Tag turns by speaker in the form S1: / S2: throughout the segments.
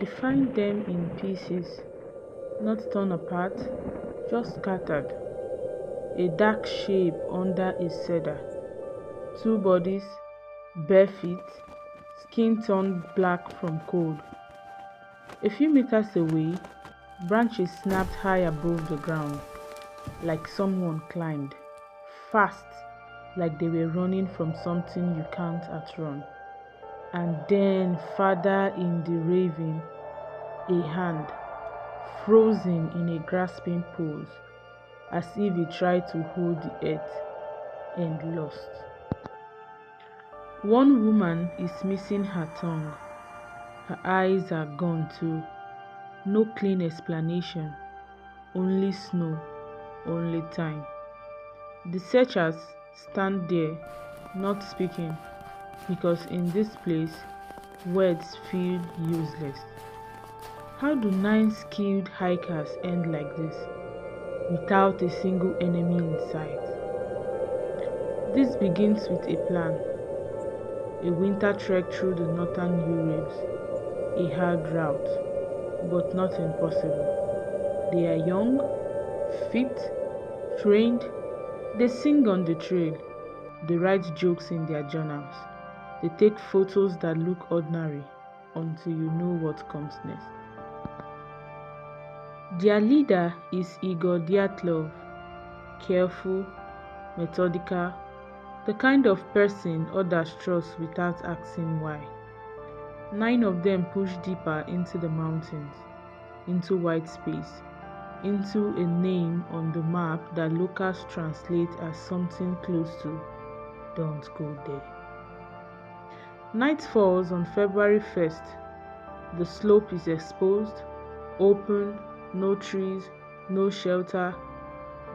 S1: They find them in pieces, not torn apart, just scattered. A dark shape under a cedar. Two bodies, bare feet, skin turned black from cold. A few meters away, branches snapped high above the ground, like someone climbed, fast, like they were running from something you can't outrun. And then, farther in the ravine, a hand, frozen in a grasping pose, as if it tried to hold the earth and lost. One woman is missing her tongue. Her eyes are gone too. No clean explanation. Only snow, only time. The searchers stand there, not speaking, because in this place, words feel useless. How do 9 skilled hikers end like this, without a single enemy in sight? This begins with a plan. A winter trek through the northern Urals, a hard route, but not impossible. They are young, fit, trained. They sing on the trail. They write jokes in their journals. They take photos that look ordinary until you know what comes next. Their leader is Dyatlov, careful, methodical, the kind of person others trust without asking why. 9 of them push deeper into the mountains, into white space, into a name on the map that locals translate as something close to "Don't go there." Night falls on February 1st. The slope is exposed, open, no trees, no shelter.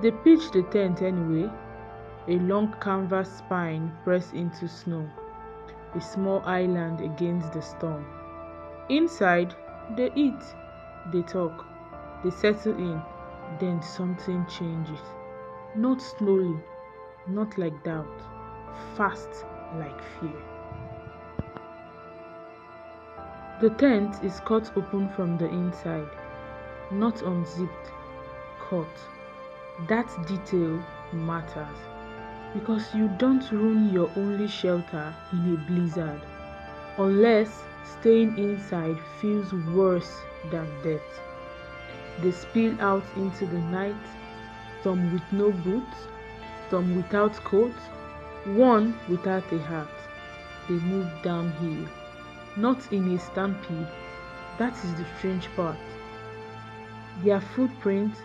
S1: They pitch the tent anyway, a long canvas spine pressed into snow, a small island against the storm. Inside, they eat, they talk, they settle in, then something changes. Not slowly, not like doubt, fast like fear. The tent is cut open from the inside, not unzipped, cut. That detail matters, because you don't ruin your only shelter in a blizzard, unless staying inside feels worse than death. They spill out into the night, some with no boots, some without coats, one without a hat. They move downhill, not in a stampede. That is the strange part. Their footprints,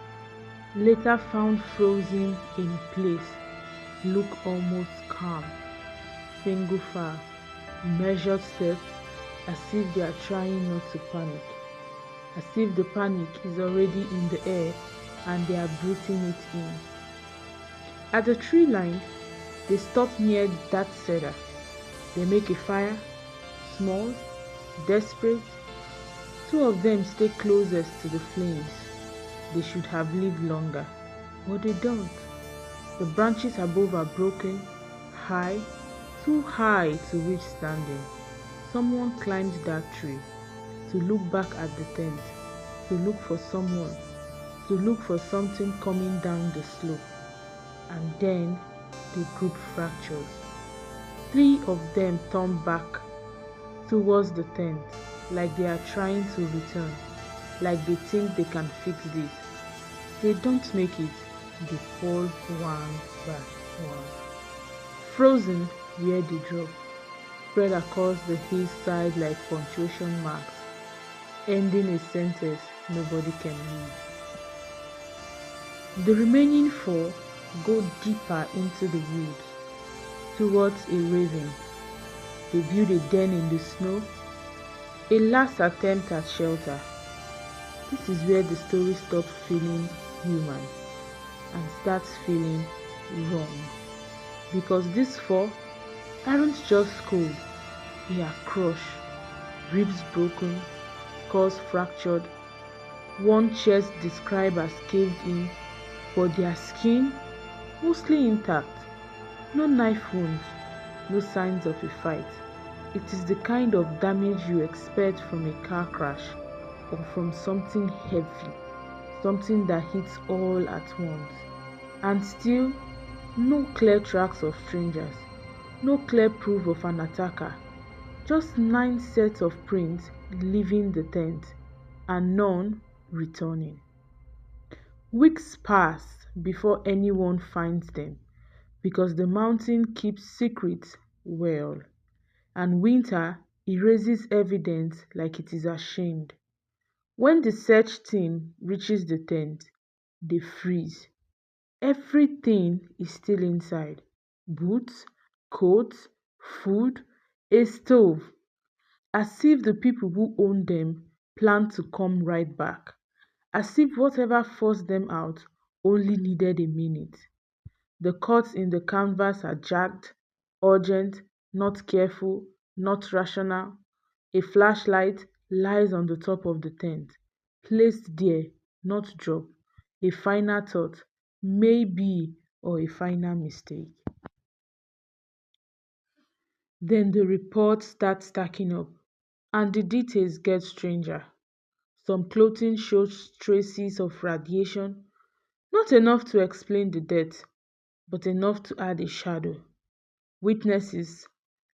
S1: later found frozen in place, look almost calm. Single file, measured steps, as if they are trying not to panic, as if the panic is already in the air and they are breathing it in. At the tree line, they stop near that cedar. They make a fire, small, desperate. 2 of them stay closest to the flames. They should have lived longer, but they don't. The branches above are broken, high, too high to reach standing. Someone climbed that tree to look back at the tent, to look for someone, to look for something coming down the slope. And then the group fractures. 3 of them turn back towards the tent, like they are trying to return, like they think they can fix this. They don't make it. They fall one by one. Frozen where they drop, spread across the hillside like punctuation marks, ending a sentence nobody can read. The remaining 4 go deeper into the woods, towards a ravine. They build a den in the snow, a last attempt at shelter. This is where the story stops feeling human and starts feeling wrong. Because these 4 aren't just cold, they are crushed, ribs broken, skulls fractured, one chest described as caved in, but their skin mostly intact. No knife wounds, no signs of a fight. It is the kind of damage you expect from a car crash, or from something heavy, something that hits all at once. And still, no clear tracks of strangers, no clear proof of an attacker, just 9 sets of prints leaving the tent and none returning. Weeks pass before anyone finds them because the mountain keeps secrets well, and winter erases evidence like it is ashamed. When the search team reaches the tent, they freeze. Everything is still inside: boots, coats, food, a stove, as if the people who own them plan to come right back, as if whatever forced them out only needed a minute. The cuts in the canvas are jagged, urgent, not careful, not rational. A flashlight lies on the top of the tent, placed there, not dropped. A final thought, maybe, or a final mistake. Then the reports start stacking up, and the details get stranger. Some clothing shows traces of radiation, not enough to explain the death, but enough to add a shadow. Witnesses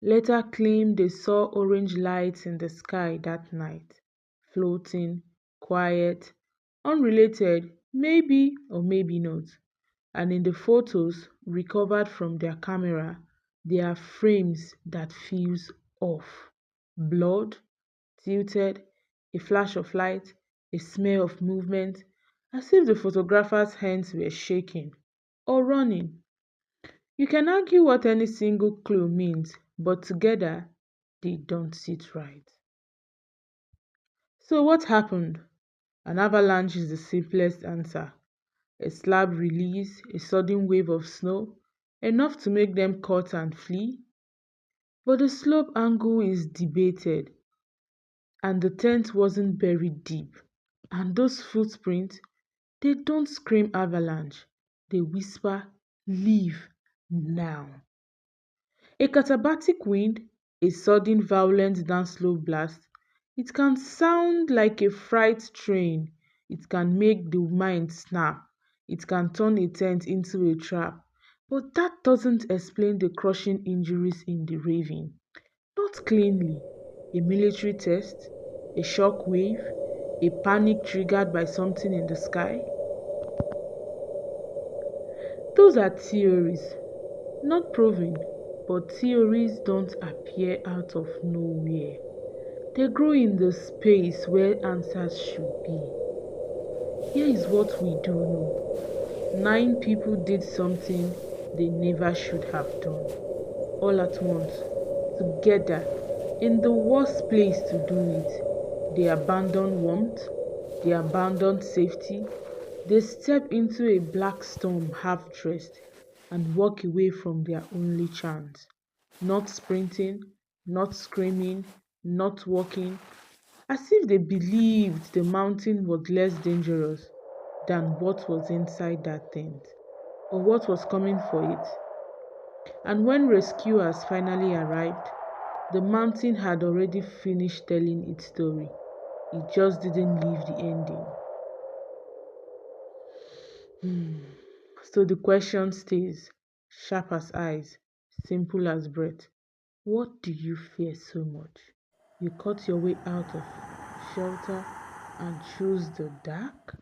S1: later claimed they saw orange lights in the sky that night, floating, quiet, unrelated, maybe or maybe not. And in the photos recovered from their camera, there are frames that feels off. Blood, tilted, a flash of light, a smear of movement, as if the photographer's hands were shaking or running. You can argue what any single clue means, but together they don't sit right. So what happened? An avalanche is the simplest answer. A slab release, a sudden wave of snow, enough to make them cut and flee. But the slope angle is debated, and the tent wasn't buried deep. And those footprints, they don't scream avalanche, they whisper, leave now. A katabatic wind, a sudden violent dance-slow blast, it can sound like a freight train, it can make the mind snap, it can turn a tent into a trap, but that doesn't explain the crushing injuries in the raving. Not cleanly. A military test, a shock wave, a panic triggered by something in the sky. Those are theories, not proven, but theories don't appear out of nowhere. They grow in the space where answers should be. Here is what we do know: 9 people did something they never should have done, all at once, together, in the worst place to do it. They abandon warmth, they abandon safety, they step into a black storm half dressed and walk away from their only chance. Not sprinting, not screaming, not walking, as if they believed the mountain was less dangerous than what was inside that tent or what was coming for it. And when rescuers finally arrived, the mountain had already finished telling its story. It just didn't leave the ending. Hmm. So the question stays, sharp as eyes, simple as breath. What do you fear so much? You cut your way out of shelter and chose the dark?